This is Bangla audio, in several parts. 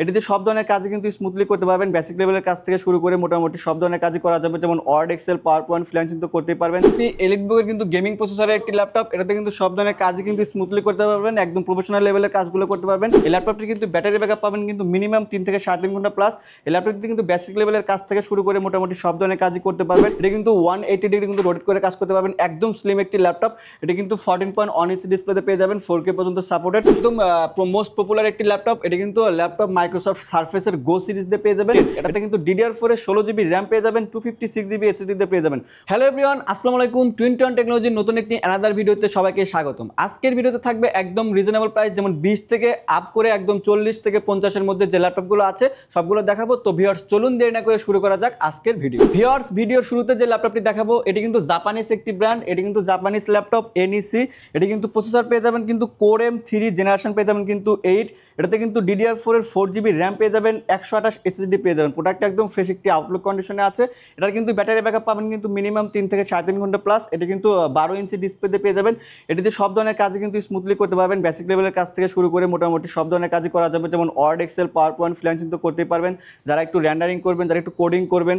এটিতে সব ধরনের কাজই কিন্তু স্মুথলি করতে পারবেন। বেসিক লেভেলের কাজ থেকে শুরু করে মোটামুটি সব ধরনের কাজই করা যাবে, যেমন Word, Excel, PowerPoint, freelancing তো করতেই পারবেন। এলিটবুকের কিন্তু গেমিং প্রসেসরের একটি ল্যাপটপ, এটাতে কিন্তু সব ধরনের কাজই কিন্তু স্মুথলি করতে পারবেন, একদম প্রফেশনাল লেভেলের কাজগুলো করতে পারবেন। এই ল্যাপটপটি কিন্তু ব্যাটারি ব্যাকআপ পাবেন কিন্তু মিনিমাম 3 থেকে 3.5 ঘন্টা প্লাস। এই ল্যাপটপটি কিন্তু বেসিক লেভেলের কাজ থেকে শুরু করে মোটামুটি সব ধরনের কাজই করতে পারবেন। এটা কিন্তু 180 ডিগ্রি কিন্তু রোটেট করে কাজ করতে পারবেন, একদম স্লিম একটি ল্যাপটপ। এটা কিন্তু 14.1 ইঞ্চি ডিসপ্লেতে পেয়ে যাবেন, 4K পর্যন্ত সাপোর্টেড, একদম মোস্ট পপুলার একটি ল্যাপটপ। এটা কিন্তু ল্যাপটপ মাইক্রোসফট সারফেসের গো সিরিজ দিয়ে পেয়ে যাবেন। এটাতে কিন্তু DDR4 এর 16GB র্যাম পেয়ে যাবেন, 256GB SSD দিয়ে পেয়ে যাবেন। হ্যালো এভরিওয়ান, আসসালামু আলাইকুম। টুইন টন টেকনোলজির নতুন একটি অ্যানাদার ভিডিওতে সবাইকে স্বাগতম। আজকের ভিডিওতে থাকবে একদম রিজনেবল প্রাইস, যেমন 20 থেকে আপ করে একদম 40 থেকে 50 এর মধ্যে যে ল্যাপটপগুলো আছে সবগুলো দেখাবো। তো ভিউয়ার্স, চলুন দেরি না করে শুরু করা যাক আজকের ভিডিও। ভিউয়ার্স, ভিডিওর শুরুতে যে ল্যাপটপটি দেখাবো এটি কিন্তু জাপানিজ একটি ব্র্যান্ড, এটি কিন্তু জাপানিজ ল্যাপটপ NEC। এটি কিন্তু প্রসেসর পেয়ে যাবেন কিন্তু Core M3 জেনারেশন পেয়ে যাবেন কিন্তু 8। এটাতে কিন্তু DDR4 এর 4GB র্যাম পেয়ে যাবেন, 128 SSD পেয়ে যাবেন। প্রোডাক্টটা একদম ফ্রেশ একটি আউটলুক কন্ডিশনে আছে। এটার কিন্তু ব্যাটারি ব্যাকআপ পাবেন কিন্তু মিনিমাম 3 থেকে 3.5 ঘন্টা প্লাস। এটা কিন্তু 12 ইঞ্চি ডিসপ্লেতে পেয়ে যাবেন। এটিতে সব ধরনের কাজই কিন্তু স্মুথলি করতে পারবেন, বেসিক লেভেলের কাজ থেকে শুরু করে মোটামুটি সব ধরনের কাজই করা যাবে, যেমন Word, Excel, PowerPoint, freelancing তো করতেই পারবেন। যারা একটু র্যান্ডারিং করবেন, যারা একটু কোডিং করবেন,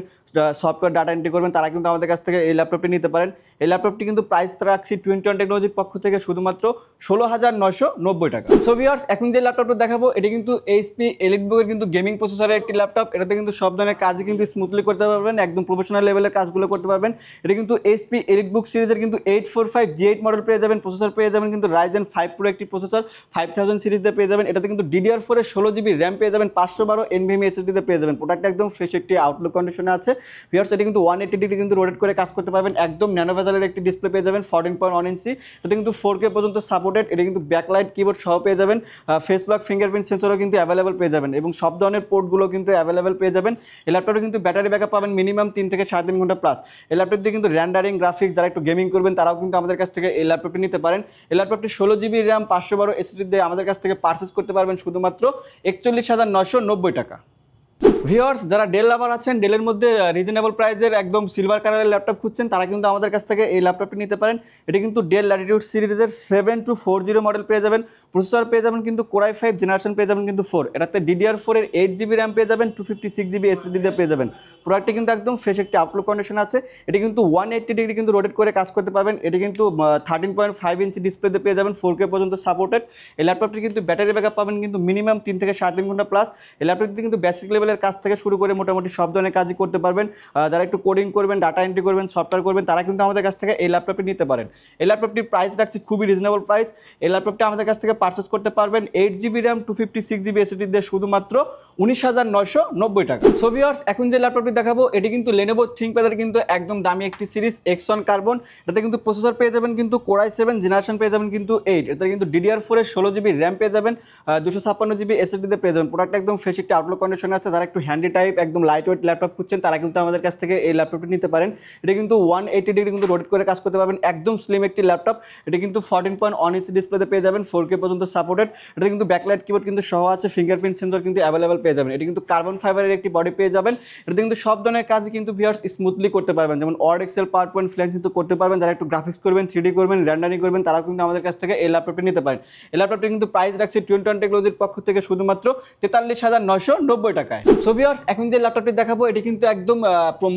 সফটওয়্যার ডাটা এন্ট্রি করবেন, তারা কিন্তু আমাদের কাছ থেকে এই ল্যাপটপটি নিতে পারেন। এই ল্যাপটপটি কিন্তু প্রাইস রাখছি টুইন টন টেকনোলজির পক্ষ থেকে শুধুমাত্র 16,990 টাকা। সো ভিউয়ার্স, এখন যে ল্যাপটপটা দেখাবো এটি কিন্তু HP এলিটবুকের কিন্তু গেমিং প্রসেসরের একটি ল্যাপটপ। এটাতে কিন্তু সব ধরনের কাজই কিন্তু স্মুথলি করতে পারবেন, একদম প্রফেশনাল লেভেলের কাজগুলো করতে পারবেন। এটা কিন্তু HP এলিটবুক সিরিজের কিন্তু 845G8 মডেল পেয়ে যাবেন। প্রসেসর পেয়ে যাবেন কিন্তু Ryzen 5 Pro একটি প্রসেসর, 5000 সিরিজ দিয়ে পেয়ে যাবেন। এটাতে কিন্তু DDR4 এর 16GB র্যাম পেয়ে যাবেন, 512 NVMe SSD দিয়ে পেয়ে যাবেন। প্রোডাক্টটা একদম ফ্রেশ একটি আউটলুক কন্ডিশনে আছে। ভিউয়ার্স, এটা কিন্তু 180 ডিগ্রি কিন্তু রোটেট করে কাজ করতে পারবেন, একদম ন্যানো ভেজালের একটি ডিসপ্লে পেয়ে যাবেন, 14.1 ইঞ্চি। এটা কিন্তু 4K পর্যন্ত সাপোর্টেড। এটা কিন্তু ব্যাকলাইট কিবোর্ড সহ পেয়ে যাবেন, ফেস লক ফিঙ্গারপ্রিন্ট সেন্সরও কিন্তু অ্যাভেলেবল পেয়ে যাবেন, এবং সব ধরনের পোর্টগুলো কিন্তু অ্যাভেলেবল পেয়ে যাবেন। এই ল্যাপটপে কিন্তু ব্যাটারি ব্যাকআপ পাবেন মিনিমাম 3 থেকে 3.5 ঘন্টা প্লাস। এই ল্যাপটপ দিয়ে কিন্তু র্যান্ডারিং, গ্রাফিক্স, যারা একটু গেমিং করবেন তারাও কিন্তু আমাদের কাছ থেকে এই ল্যাপটপটি নিতে পারেন। এই ল্যাপটপটি 16GB র্যাম, 512 SSD দিয়ে আমাদের কাছ থেকে পারচেস করতে পারবেন শুধুমাত্র 41,990 টাকা। ভিউয়ার্স, যারা ডেল লাভার আছেন, ডেলের মধ্যে রিজনেবল প্রাইসের একদম সিলভার কালারের ল্যাপটপ খুঁজছেন, তারা কিন্তু আমাদের কাছ থেকে এই ল্যাপটপটি নিতে পারেন। এটি কিন্তু ডেল ল্যাটিটিউড সিরিজের 7240 মডেল পেয়ে যাবেন। প্রসেসর পেয়ে যাবেন কিন্তু Core i5 জেনারেশন পেয়ে যাবেন কিন্তু 4। এটাতে DDR4 এর 8GB র্যাম পেয়ে যাবেন, 256GB SSD দিয়ে পেয়ে যাবেন। প্রোডাক্টটি কিন্তু একদম ফ্রেশ একটি আউটলুক কন্ডিশন আছে। এটি কিন্তু 180 ডিগ্রি কিন্তু রোটেট করে কাজ করতে পারবেন। এটি কিন্তু 13.5 ইঞ্চি ডিসপ্লেতে পেয়ে যাবেন, 4K পর্যন্ত সাপোর্টেড। এই ল্যাপটপটি কিন্তু ব্যাটারি ব্যাকআপ পাবেন কিন্তু মিনিমাম 3 থেকে 3.5 ঘন্টা প্লাস। এই ল্যাপটপটি কিন্তু বেসিক লেভেলের কাজ থেকে শুরু করে মোটামুটি সব ধরনের কাজই করতে পারবেন। যারা একটু কোডিং করবেন, ডাটা এন্ট্রি করবেন, সফটওয়্যার করবেন, তারা কিন্তু আমাদের কাছ থেকে এই ল্যাপটপটি নিতে পারেন। এই ল্যাপটপটির প্রাইস রাখছি খুবই রিজনেবল প্রাইস। এই ল্যাপটপটি আমাদের কাছ থেকে পারচেস করতে পারবেন 8GB র্যাম, 256GB SSD দিয়ে শুধুমাত্র 19,990 টাকা। সো ভিউয়ার্স, এখন যে ল্যাপটপটি দেখাবো এটি কিন্তু Lenovo ThinkPad-এর কিন্তু একদম দামি একটি সিরিজ, Xeon Carbon। এটাতে কিন্তু প্রসেসর পেয়ে যাবেন কিন্তু Core i7 জেনারেশন পেয়ে যাবেন কিন্তু 8। এটাতে কিন্তু DDR4 এর 16GB র্যাম পেয়ে যাবেন, 256GB SSD দিয়ে পেয়ে যাবেন। প্রোডাক্ট একদম ফ্রেশ একটি আউটলুক কন্ডিশনে আছে। যারা একটু হ্যান্ডি টাইপ, একদম লাইট ওয়েট ল্যাপটপ খুঁজছেন, তারা কিন্তু আমাদের কাছ থেকে এই ল্যাপটপটি নিতে পারেন। এটা কিন্তু 180 ডিগ্রি কিন্তু রোটেট করে কাজ করতে পারবেন, একদম স্লিম একটি ল্যাপটপ। এটা কিন্তু 14.1 ইঞ্চি ডিসপ্লেতে পেয়ে যাবেন, 4K পর্যন্ত সাপোর্টেড। এটা কিন্তু ব্যাকলাইট কিবোর্ড কিন্তু সহ আছে, ফিঙ্গারপ্রিন্ট সেন্সর কিন্তু অ্যাভেলেবল পেয়ে যাবেন। এটা কিন্তু কার্বন ফাইবারের একটি বডি পেয়ে যাবেন। এটাতে কিন্তু সব ধরনের কাজই কিন্তু ভিউয়ার্স স্মুথলি করতে পারবেন, যেমন Word, Excel, PowerPoint, freelancing তো করতে পারবেন। যারা একটু গ্রাফিক্স করবেন, 3D করবেন, র্যান্ডারিং করবেন, তারাও কিন্তু আমাদের কাছ থেকে এই ল্যাপটপটি নিতে পারেন। এই ল্যাপটপটি কিন্তু প্রাইস রাখছি টুইন টন টেকনোলজির পক্ষ থেকে শুধুমাত্র 43,990 টাকায়। সো ভিউয়ার্স, এখন যে ল্যাপটপটি দেখাবো এটি কিন্তু একদম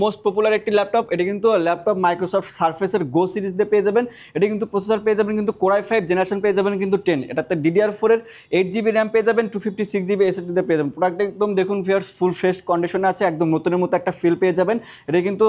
মোস্ট পপুলার একটি ল্যাপটপ। এটি কিন্তু ল্যাপটপ মাইক্রোসফট সারফেসের গো সিরিজ দিয়ে পেয়ে যাবেন। এটি কিন্তু প্রসেসর পেয়ে যাবেন কিন্তু Core i5 জেনারেশন পেয়ে যাবেন কিন্তু 10। এটাতে DDR4 এর 8GB র্যাম পেয়ে যাবেন, 256GB SSD দিয়ে পেয়ে যাবেন। প্রোডাক্ট একদম দেখুন ভিউয়ার্স, ফুল ফ্রেশ কন্ডিশনে আছে, একদম নতুনের মতো একটা ফিল পেয়ে যাবেন। এটা কিন্তু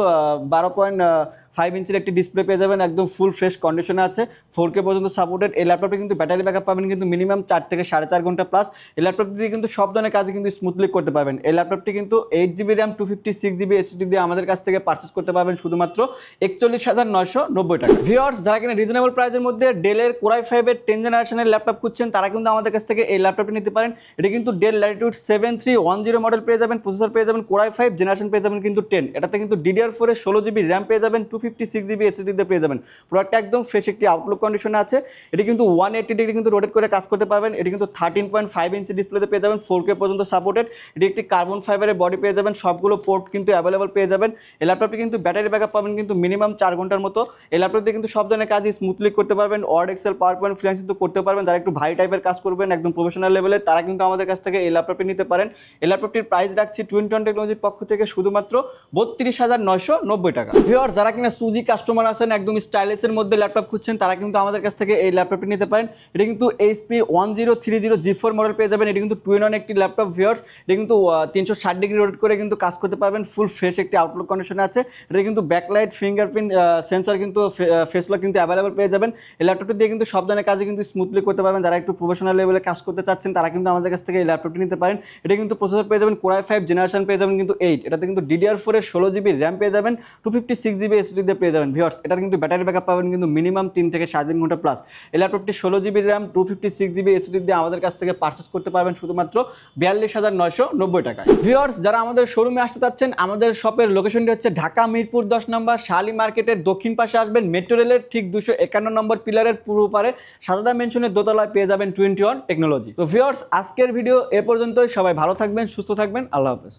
12.5 ইঞ্চির একটি ডিসপ্লে পেয়ে যাবেন, একদম ফুল ফ্রেশ কন্ডিশনে আছে, 4K পর্যন্ত সাপোর্টেড। এই ল্যাপটপে কিন্তু ব্যাটারি ব্যাকআপ পাবেন কিন্তু মিনিমাম 4 থেকে 4.5 ঘন্টা প্লাস। এই ল্যাপটপ দিয়ে কিন্তু সব ধরনের কাজে কিন্তু স্মুথলি করতে পারবেন। এই ল্যাপটপটি কিন্তু 8GB র্যাম, 256GB SSD দিয়ে আমাদের কাছ থেকে পারচেস করতে পারবেন শুধুমাত্র 41,990 টাকা। ভিউয়ার্স, যারা কিনা রিজনেবল প্রাইসের মধ্যে ডেলের Core i5 এর 10 জেনারেশনের ল্যাপটপ খুঁজছেন, তারা কিন্তু আমাদের কাছ থেকে এই ল্যাপটপটি নিতে পারেন। এটা কিন্তু ডেল ল্যাটিটিউড 7310 মডেল পেয়ে যাবেন। প্রসেসর পেয়ে যাবেন Core i5 জেনারেশন পেয়ে যাবেন কিন্তু 10। এটাতে কিন্তু DDR4 এর 16GB র্যাম পেয়ে যাবেন, 256GB SSD দিয়ে পেয়ে যাবেন। প্রোডাক্টটা একদম ফ্রেশ একটি আউটলুক কন্ডিশনে আছে। এটি কিন্তু 180 ডিগ্রি কিন্তু রোটেট করে কাজ করতে পারবেন। এটি কিন্তু 13.5 ইঞ্চি ডিসপ্লেতে পেয়ে যাবেন, 4K পর্যন্ত সাপোর্টেড। এটি একটি কার্বন ফাইবারের বডি পেয়ে যাবেন, সবগুলো পোর্ট কিন্তু অ্যাভেলেবল পেয়ে যাবেন। এই ল্যাপটপটি কিন্তু ব্যাটারি ব্যাকআপ পাবেন কিন্তু মিনিমাম 4 ঘন্টার মতো। এই ল্যাপটপটি কিন্তু সব ধরনের কাজই স্মুথলি করতে পারবেন, Word Excel PowerPoint freelancing তো করতে পারবেন। যারা একটু ভারী টাইপের কাজ করবেন একদম প্রফেশনাল লেভেলে, তারা কিন্তু আমাদের কাছ থেকে এই ল্যাপটপটি নিতে পারেন। এই ল্যাপটপটির প্রাইস রাখছি টুইনটন টেকনোলজির পক্ষ থেকে শুধুমাত্র 32,990 টাকা। ভিউয়ার, যারা কিনা সুজি কাস্টমার আছেন, একদম স্টাইলিশের মধ্যে ল্যাপটপ খুঁজছেন, তারা কিন্তু আমাদের কাছ থেকে এই ল্যাপটপটি নিতে পারেন। এটা কিন্তু HP 1030 G4 মডেল পেয়ে যাবেন। এটি কিন্তু 2-in-1 একটি ল্যাপটপ। ভিউয়ার্স, এটা কিন্তু 360 ডিগ্রি রোটেট করে কিন্তু কাজ করতে পারবেন, ফুল ফ্রেশ একটি আউটলুক কন্ডিশনে আছে। এটা কিন্তু ব্যাকলাইট, ফিঙ্গারপ্রিন্ট সেন্সর কিন্তু ফেস লক কিন্তু অ্যাভেলেবল পেয়ে যাবেন। এই ল্যাপটপটি দিয়ে কিন্তু সব ধরনের কাজে কিন্তু স্মুথলি করতে পারবেন। যারা একটু প্রফেশনাল লেভেলে কাজ করতে চাচ্ছেন, তারা কিন্তু আমাদের কাছ থেকে এই ল্যাপটপটি নিতে পারেন। এটা কিন্তু প্রসেসর পেয়ে যাবেন Core i5 জেনারেশন পেয়ে যাবেন কিন্তু 8। এটাতে কিন্তু DDR4 এর 16 GB র্যাম পেয়ে যাবেন, 256 GB SSD দিয়ে পেয়ে যাবেন। ভিউয়ার্স, এটার কিন্তু ব্যাটারি ব্যাকআপ পাবেন কিন্তু মিনিমাম 3 থেকে 3.5 ঘন্টা প্লাস। এই ল্যাপটপটি 16 GB র্যাম, 256 GB SSD দিয়ে আমাদের কাছ থেকে পারচেস করতে পারবেন শুধুমাত্র 42,990 টাকায়। ভিউয়ার্স, যারা আমাদের শোরুমে আসতে চাচ্ছেন, আমাদের শপের লোকেশনটি হচ্ছে ঢাকা মিরপুর 10 নম্বর শালি মার্কেটের দক্ষিণ পাশে আসবেন, মেট্রো রেলের ঠিক 251 নম্বর পিলারের পূর্ব পারে সাজাদা মেনশনের দোতলায় পেয়ে যাবেন 21 টেকনোলজি। তো ভিউয়ার্স, আজকের ভিডিও এ পর্যন্তই। সবাই ভালো থাকবেন, সুস্থ থাকবেন, আল্লাহ হাফেজ।